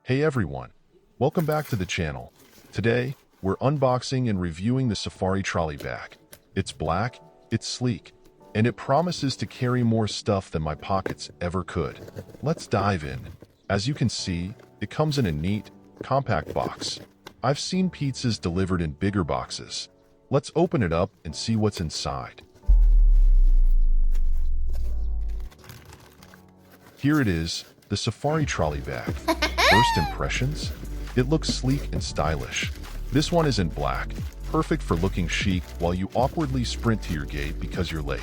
Hey everyone, welcome back to the channel. Today, we're unboxing and reviewing the SAFARI trolley bag. It's black, it's sleek, and it promises to carry more stuff than my pockets ever could. Let's dive in. As you can see, it comes in a neat, compact box. I've seen pizzas delivered in bigger boxes. Let's open it up and see what's inside. Here it is, the SAFARI trolley bag. First impressions? It looks sleek and stylish. This one is in black, perfect for looking chic while you awkwardly sprint to your gate because you're late.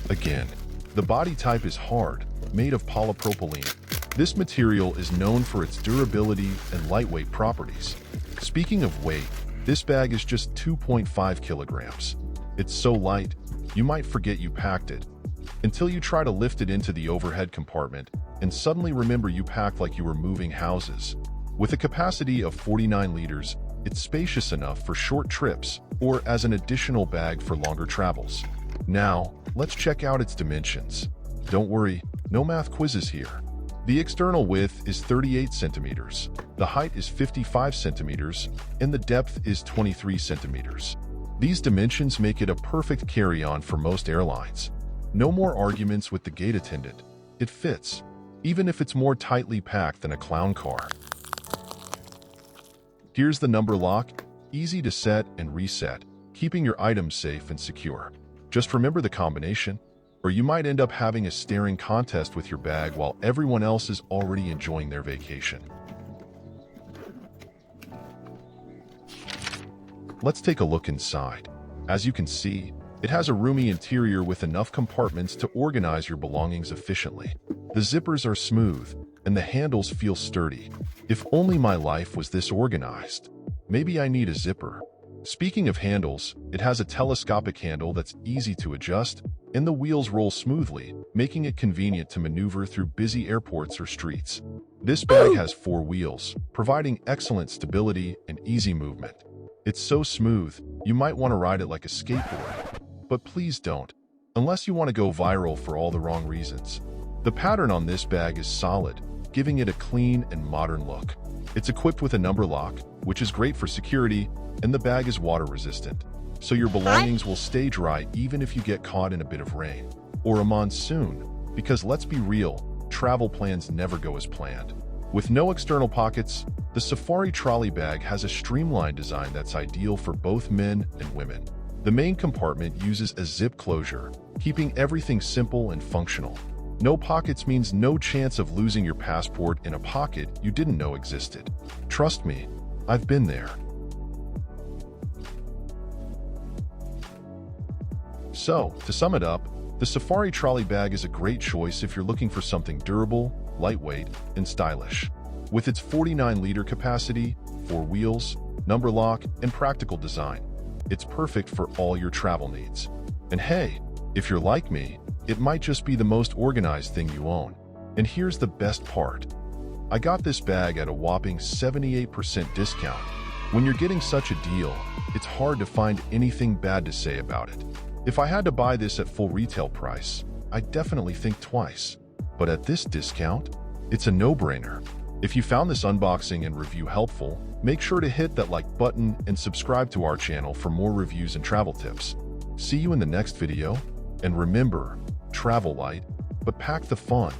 Again, the body type is hard, made of polypropylene. This material is known for its durability and lightweight properties. Speaking of weight, this bag is just 2.5 kilograms. It's so light, you might forget you packed it, until you try to lift it into the overhead compartment and suddenly remember you packed like you were moving houses. With a capacity of 49 liters, it's spacious enough for short trips or as an additional bag for longer travels. Now, let's check out its dimensions. Don't worry, no math quizzes here. The external width is 38 centimeters, the height is 55 centimeters, and the depth is 23 centimeters. These dimensions make it a perfect carry-on for most airlines. No more arguments with the gate attendant. It fits, even if it's more tightly packed than a clown car. Here's the number lock, easy to set and reset, keeping your items safe and secure. Just remember the combination, or you might end up having a staring contest with your bag while everyone else is already enjoying their vacation. Let's take a look inside. As you can see, it has a roomy interior with enough compartments to organize your belongings efficiently. The zippers are smooth, and the handles feel sturdy. If only my life was this organized. Maybe I need a zipper. Speaking of handles, it has a telescopic handle that's easy to adjust, and the wheels roll smoothly, making it convenient to maneuver through busy airports or streets. This bag has 4 wheels, providing excellent stability and easy movement. It's so smooth, you might want to ride it like a skateboard. But please don't, unless you want to go viral for all the wrong reasons. The pattern on this bag is solid, giving it a clean and modern look. It's equipped with a number lock, which is great for security, and the bag is water resistant, so your belongings will stay dry even if you get caught in a bit of rain or a monsoon, because let's be real, travel plans never go as planned. With no external pockets, the SAFARI trolley bag has a streamlined design that's ideal for both men and women. The main compartment uses a zip closure, keeping everything simple and functional. No pockets means no chance of losing your passport in a pocket you didn't know existed. Trust me, I've been there. So, to sum it up, the SAFARI trolley bag is a great choice if you're looking for something durable, lightweight, and stylish. With its 49-liter capacity, 4 wheels, number lock, and practical design, it's perfect for all your travel needs. And hey, if you're like me, it might just be the most organized thing you own. And here's the best part. I got this bag at a whopping 78% discount. When you're getting such a deal, it's hard to find anything bad to say about it. If I had to buy this at full retail price, I'd definitely think twice. But at this discount, it's a no-brainer. If you found this unboxing and review helpful, make sure to hit that like button and subscribe to our channel for more reviews and travel tips. See you in the next video, and remember, travel light, but pack the fun.